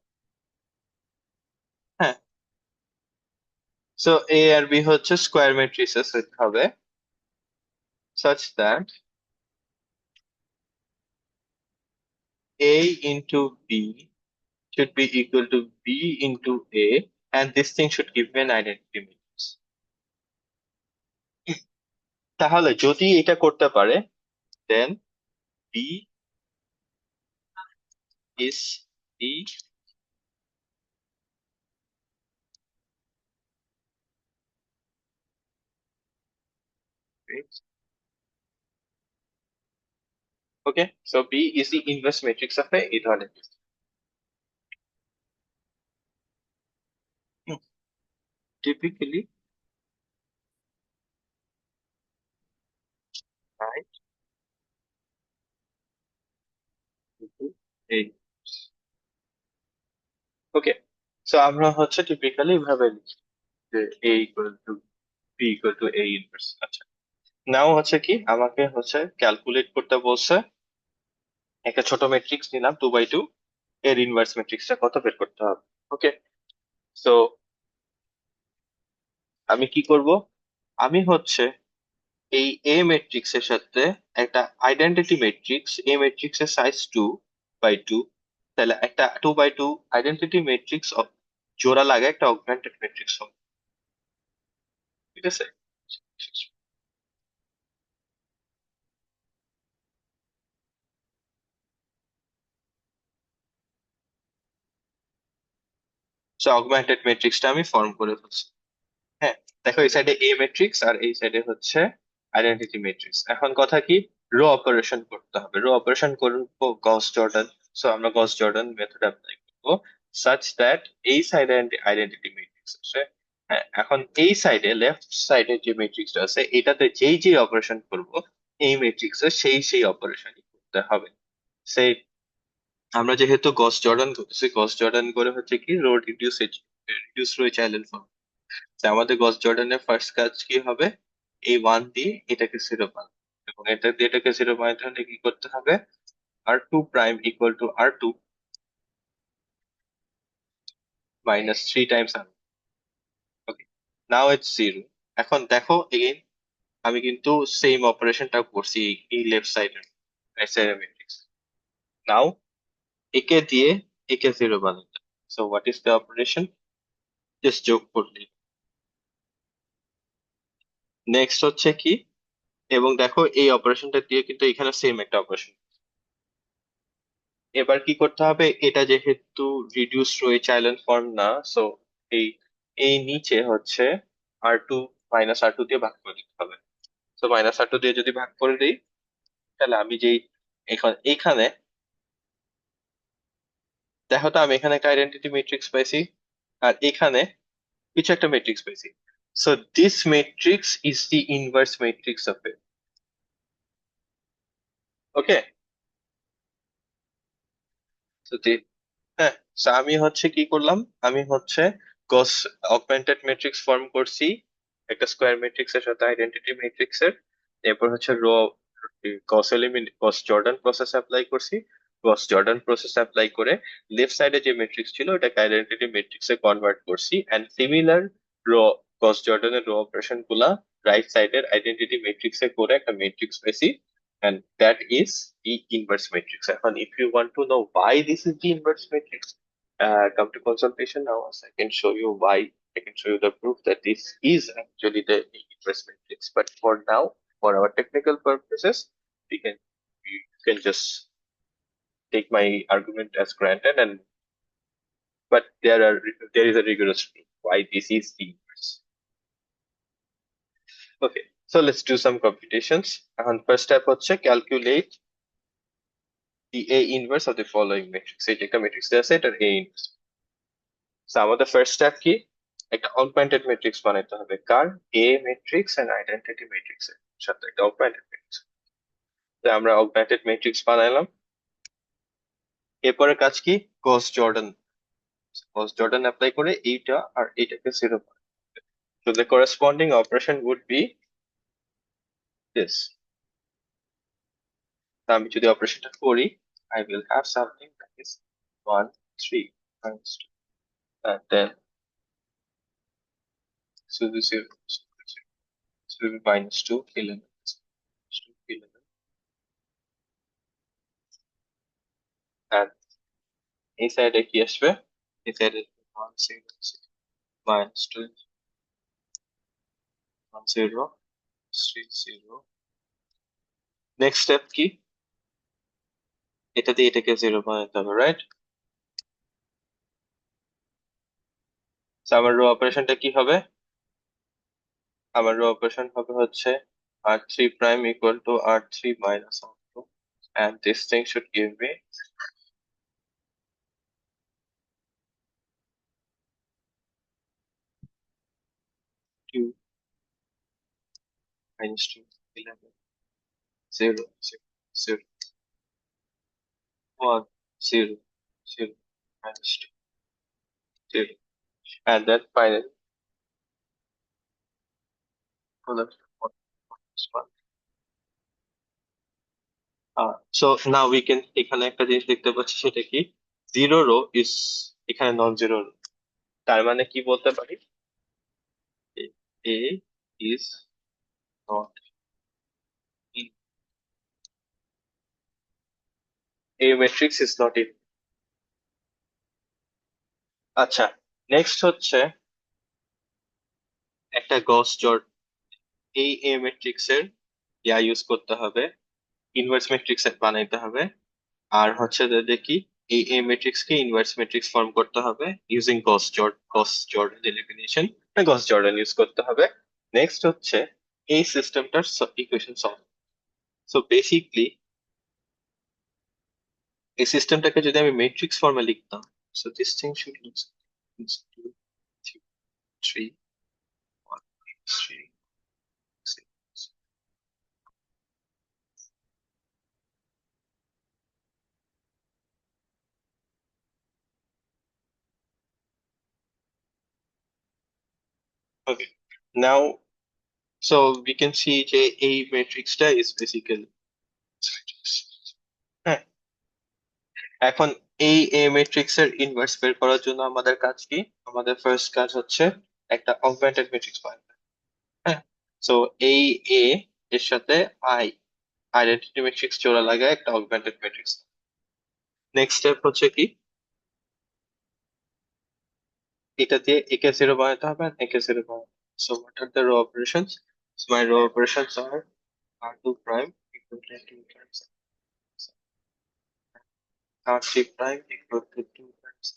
হ্যাঁ, so A আর B হচ্ছে স্কোয়ার matrices হতে হবে such that A into B should be equal to B into A, and this thing should give me an identity matrix. তাহলে যদি এটা করতে পারে, then B is the, okay, so B is the inverse matrix of A equality. Typically, right into A. Okay, so আমরা হচ্ছে typically ভাবে লিখি যে A equal two B equal two A inverse. আচ্ছা, নাও হচ্ছে কি আমাকে হচ্ছে ক্যালকুলেট করতে বলছে, একটা ছোট ম্যাট্রিক্স নিলাম 2x2, এর ইনভার্স ম্যাট্রিক্সটা কত বের করতে হবে। ওকে, সো আমি কি করব? আমি হচ্ছে এই এ ম্যাট্রিক্স এর সাথে একটা আইডেন্টিটি ম্যাট্রিক্স, এ ম্যাট্রিক্স এর সাইজ 2x2, তাহলে একটা 2x2 আইডেন্টিটি ম্যাট্রিক্স জোড়া লাগে একটা অগমেন্টেড ম্যাট্রিক্স হবে, ঠিক আছে? সো অগমেন্টেড ম্যাট্রিক্সটা আমি ফর্ম করে ফেলছি। হ্যাঁ, দেখো এই সাইডে এ ম্যাট্রিক্স আর এই সাইডে হচ্ছে আইডেন্টিটি ম্যাট্রিক্স। এখন কথা কি, রো অপারেশন করতে হবে। রো অপারেশন করবো গস জর্ডান। সো আমরা গস জর্ডান মেথড অ্যাপ্লাই করবো সাচ দ্যাট এই সাইডে আইডেন্টিটি ম্যাট্রিক্স আছে। হ্যাঁ, এখন এই সাইডে লেফট সাইডে যে ম্যাট্রিক্সটা আছে, এটাতে যেই যেই অপারেশন করব, এই ম্যাট্রিক্সে সেই সেই অপারেশনই করতে হবে। সেই আমরা যেহেতু গস জর্ডান করতেছি, গস জর্ডান করে হচ্ছে কি রো রিডিউস রো চ্যালেঞ্জ, আমাদের গস জর্ডানের ফার্স্ট কাজ কি হবে? এই 1 দিয়ে এটাকে জিরো বানানো, এবং এটা দিয়ে এটাকে জিরো বানাতে হলে কি করতে হবে? R2 prime equal to R2 minus 3 Times R। Okay, now it's zero. এখন দেখো এগেইন, আমি কিন্তু সেম অপারেশনটা করছি এই লেফট সাইডের, রাইট সাইডের ম্যাট্রিক্স। নাও একে দিয়ে একে জিরো বানাতে, so what is the operation? Just যোগ করলি। নেক্সট হচ্ছে কি, এবং দেখো এই অপারেশনটা দিয়ে কিন্তু এখানে সেম একটা অপারেশন। এবার কি করতে হবে, এটা যেহেতু রিডিউস রো চাইল্ড ফর্ম না, সো এই এই নিচে হচ্ছে R2 মাইনাস R2 দিয়ে ভাগ করে দিতে হবে। তো মাইনাস R2 দিয়ে যদি ভাগ করে দিই, তাহলে আমি যেই এখানে দেখো তো, আমি এখানে একটা আইডেন্টিটি ম্যাট্রিক্স পাইছি, আর এখানে কিছু একটা ম্যাট্রিক্স পাইছি। So this matrix is the inverse matrix of it. Okay, তো হ্যাঁ, so আমি হচ্ছে কি করলাম, আমি হচ্ছে গস অগমেন্টেড ম্যাট্রিক্স ফর্ম করছি একটা স্কোয়ার ম্যাট্রিক্স এর সাথে আইডেন্টিটি ম্যাট্রিক্স এর। এরপর হচ্ছে গস জর্ডান প্রসেস অ্যাপ্লাই করছি। গস জর্ডান প্রসেস অ্যাপ্লাই করে লেফট সাইডে যে ম্যাট্রিক্স ছিল ওটাকে আইডেন্টিটি ম্যাট্রিক্সে কনভার্ট করছি, এন্ড সিমিলার রো গস জর্ডানের রো অপারেশন গুলা রাইট সাইডের আইডেন্টিটি ম্যাট্রিক্সে করে একটা ম্যাট্রিক্স পেয়েছি, and that is the inverse matrix. And if you want to know why this is the inverse matrix, come to consultation now. As I can show you why. I can show you the proof that this is actually the inverse matrix. But for now, for our technical purposes, we can just take my argument as granted. And but there is a rigorous proof why this is the inverse. Okay, so let's do some computations. And first step হচ্ছে calculate the A inverse of the following matrix. এই যে একটা matrix দেওয়া আছে এটার A inverse. So আমাদের first step কি, একটা অগমেন্টেড ম্যাট্রিক্স বানাইতে হবে কার, A matrix and identity matrix এর সাথে একটা অগমেন্টেড ম্যাট্রিক্স। তো আমরা অগমেন্টেড ম্যাট্রিক্স বানাইলাম। এরপরে কাজ কি, গস জর্ডান। গস জর্ডান অ্যাপ্লাই করে এইটা আর এইটাকে জিরো করে। So the corresponding operation would be this. তো আমি যদি অপারেশনটা করি, I will have something that is 1 3 times 2 and then so the 0 so the minus 2 11 minus 2 11 and এই সাইডে কি আসবে, এই সাইডে 1 0 minus 2 1 0 3 0। নেক্সট স্টেপ কি, এটা দিয়ে এটাকে 0 বানাতে হবে, রাইট? আমার রো অপারেশনটা কি হবে, আমার রো অপারেশন হবে হচ্ছে r3 prime equal to r3 minus r2, and this thing should give me 2 minus 2 11 0 0 0 1 0 0 minus 2 0, and then finally column 1 minus 1. So now we can এখানে একটা জিনিস দেখতে পাচ্ছি, সেটা কি, জিরো রো ইজ এখানে নন জিরো রো। তার মানে কি বলতে পারি, A is not in, A matrix is not in। আচ্ছা, নেক্সট হচ্ছে একটা গস জর্ড, এই A matrix এর ইউজ করতে হবে, ইনভার্স ম্যাট্রিক্স বানাইতে হবে। আর হচ্ছে যে দেখি এই A matrix K inverse matrix form করতে হবে ইউজিং গস জর্ডান এলিমিনেশন, গস জর্ডান ইউজ করতে হবে। নেক্সট হচ্ছে এই সিস্টেমটার ইকুয়েশন সলভ। সো বেসিকলি এই সিস্টেমটাকে যদি আমি ম্যাট্রিক্স ফর্মে লিখতাম, so this thing should look 2 3 1 3 6। Okay, now so we can see যে এই ম্যাট্রিক্সটা is basically, হ্যাঁ, এখন এই A ম্যাট্রিক্স এর ইনভার্স বের করার জন্য আমাদের কাজ কি, আমাদের ফার্স্ট কাজ হচ্ছে একটা অগমেন্টেড ম্যাট্রিক্স বানানো। হ্যাঁ, সো এই A এর সাথে I আইডেন্টিটি ম্যাট্রিক্স জোড়া লাগায় একটা অগমেন্টেড ম্যাট্রিক্স। নেক্সট স্টেপ হচ্ছে কি, এটা দিয়ে একে জিরো বানাতে হবে আর একে জিরো বানাতে হবে। So what are the row operations, my row operations আর r2 prime equal to 2 times r3 prime equal to 2 times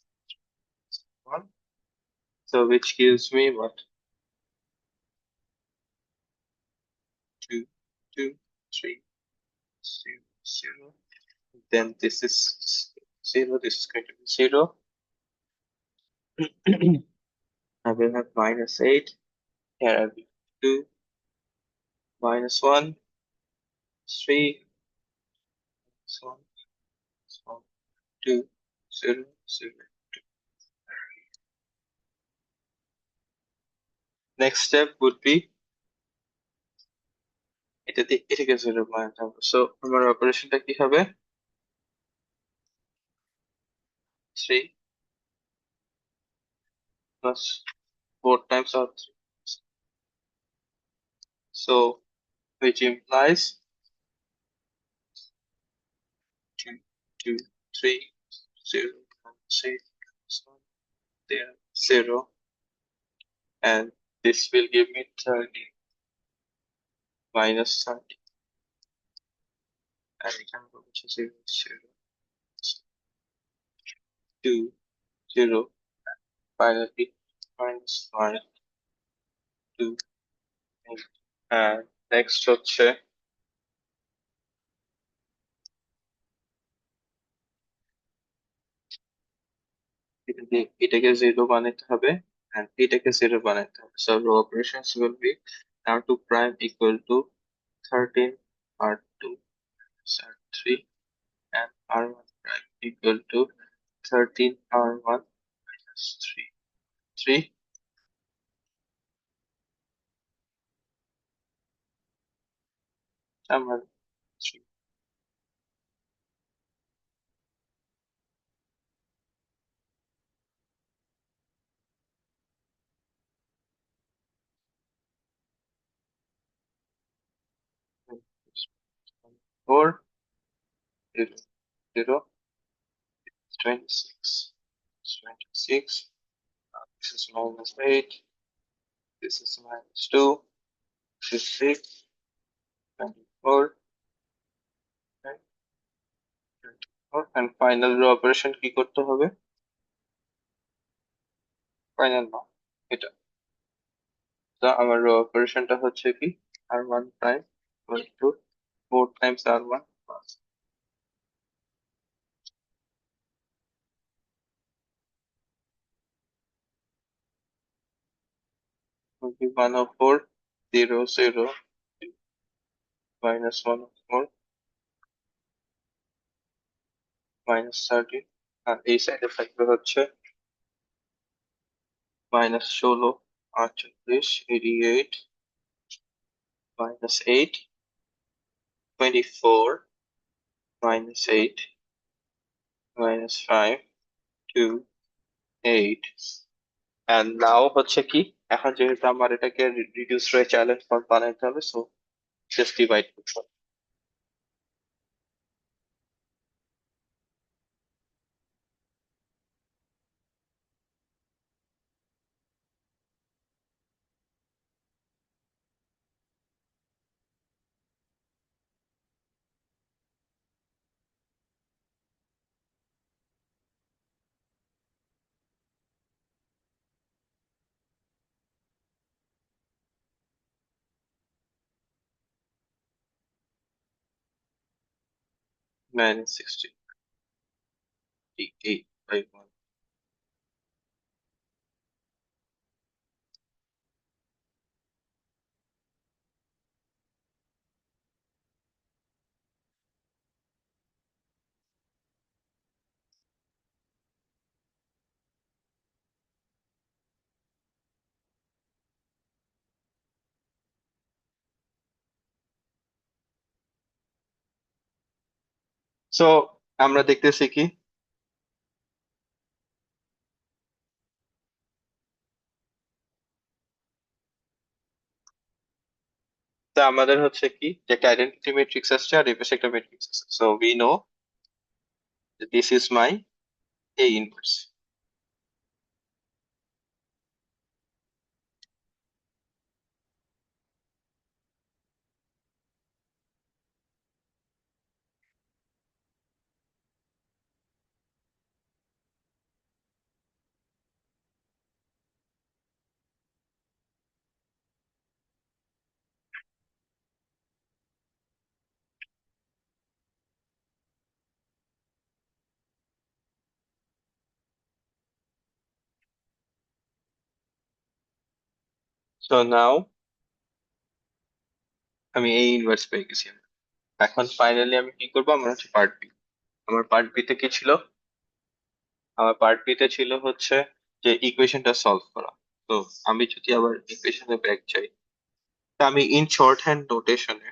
1, so which gives me what, 2 2 3 0 0, then this is 0, this is going to be 0. I will have minus 8, here I will have 2, minus 1, 3, 1, 1, 2, 0, 0. Next step would be এটাকে 0 বানাতে হবে। So আমার অপারেশনটা কি হবে? 3 plus 4 times of 3. So which implies 2, 2, 3, 0, 6, so there 0, and this will give me 30 minus 30, and এখানে হচ্ছে 0, 0, 2, 0, finally minus 5, 2, 8, and next হচ্ছে এটাকে 0 বানাতে হবে and এটাকে 0 বানাতে হবে। So row operations will be R2 prime equal to 13 R2 plus R3 and R1 prime equal to 13 R1 minus 3. 3 আমার 3 4 0 0 26 26. This is minus 8, this is minus 2, this is 6, 24, right? 24, and final row operation কি করতে হবে? Final না, এটা তো আমার rho অপারেশনটা হচ্ছে কি R1 prime equal to 4 Times R1 plus 104 0 0 minus 104 minus 30, আর এই সাইডে থাকবে হচ্ছে minus 16 48 88 minus 8 24 minus 8 minus 5 2 8, and now হচ্ছে কি এখন যেহেতু আমার এটাকে রিডিউস রে চ্যালেঞ্জ ফর্ম বানাইতে হবে, সো জাস্ট ডিভাইড করতে হবে। minus 68 by 1. সো আমরা দেখতেছি কি তা আমাদের হচ্ছে কি যে একটা আইডেন্টিটি ম্যাট্রিক্স আসছে আর এই পাশে একটা ম্যাট্রিক্স আছে, so we know this is my A inverse. So now আমি A ইনভার্স পেয়ে গেছি। এখন ফাইনালি আমি কি করবো, আমার হচ্ছে পার্ট বি। আমার পার্ট বি তে কি ছিল? আমার পার্ট বি তে ছিল হচ্ছে যে ইকুয়েশনটা সলভ করা। তো আমি যদি আবার ইকুয়েশনে ব্যাক যাই, তা আমি ইন শর্ট হ্যান্ড নোটেশনে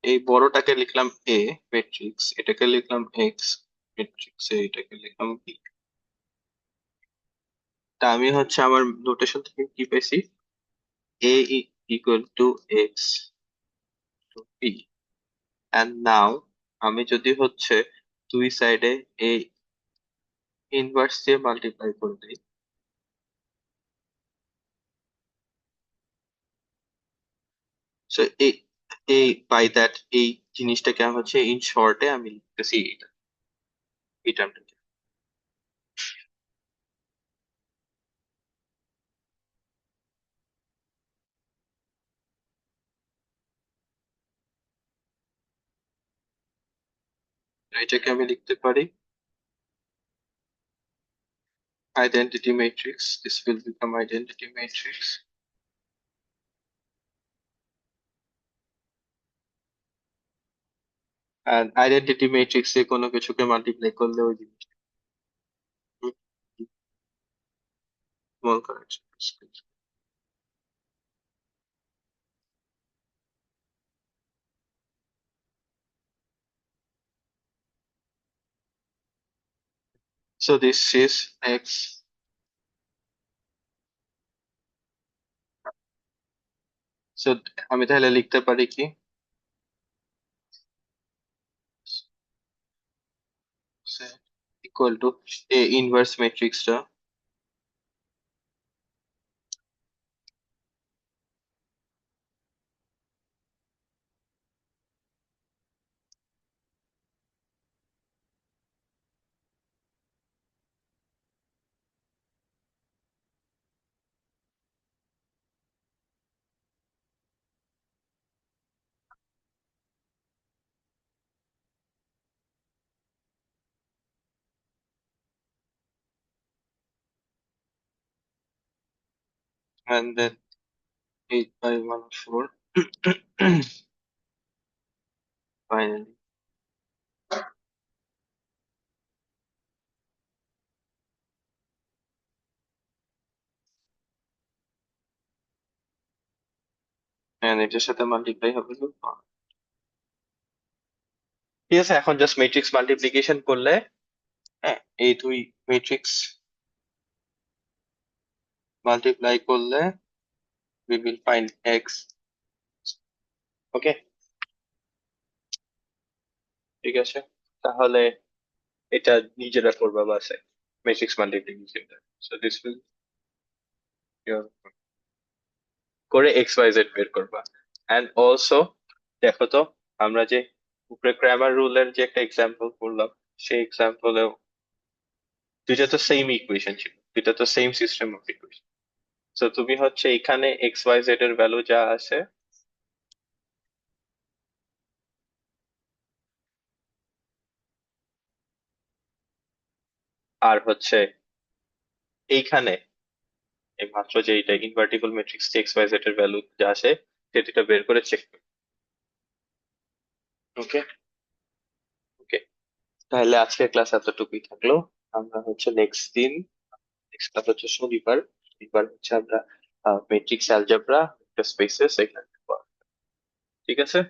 এই বড়টাকে লিখলাম এ ম্যাট্রিক্স, এটাকে লিখলাম এক্স ম্যাট্রিক্স, এটাকে লিখলাম বি। তা আমি হচ্ছে আমার নোটেশন থেকে কি পেয়েছি? A equal to X to B. And now আমি যদি হচ্ছে দুই সাইডে এই ইনভার্স দিয়ে মাল্টিপ্লাই করে দিই, সো এই এই বাই দ্যাট এই জিনিসটাকে আমি হচ্ছে ইন শর্টে আমি লিখতেছি এটা, এই টার্মটাকে। এটাকে আমি লিখতে পারি identity matrix. This will become identity matrix. And identity matrix এ কোনো কিছুকে মাল্টিপ্লাই করলে ওই জিনিসটা small correction. So this is x. So আমি তাহলে লিখতে পারি কি, equal to a inverse matrix টা and then 8/1/4 finally. And এটার সাথে মাল্টিপ্লাই হবে তো। ঠিক আছে, এখন জাস্ট ম্যাট্রিক্স মাল্টিপ্লিকেশন করলে, হ্যাঁ, এই দুই ম্যাট্রিক্স মাল্টিপ্লাই করলে we will find x. ওকে, ঠিক আছে। তাহলে এটা নিজেরা করবা বাসে, ম্যাট্রিক্স মাল্টিপ্লিকেশনটা। সো দিস উইল করে এক্স ওয়াই জেড বের করবা। এন্ড অলসো দেখো তো, আমরা যে উপরে ক্র্যামার রুলের যে একটা এক্সাম্পল করলাম, সেই এক্সাম্পলেও দুইটা তো সেম ইকুয়েশন ছিল, দুইটা তো সেম সিস্টেম অফ ইকুয়েশন। তো তুমি হচ্ছে এখানে এক্স ওয়াই জেড এর ভ্যালু যা আছে, আর হচ্ছে এইখানে এই মাত্র যে এটা invertible matrix x y z এর ভ্যালু যা আসে সেটা বের করে চেক করবে। ওকে, ওকে, তাহলে আজকের ক্লাস এতটুকুই থাকলো। আমরা হচ্ছে নেক্সট দিন, নেক্সট ক্লাস হচ্ছে শনিবার, শনিবার হচ্ছে আমরা ম্যাট্রিক্স অ্যালজেব্রা, স্পেসেস এখানে পড়বো। ঠিক আছে।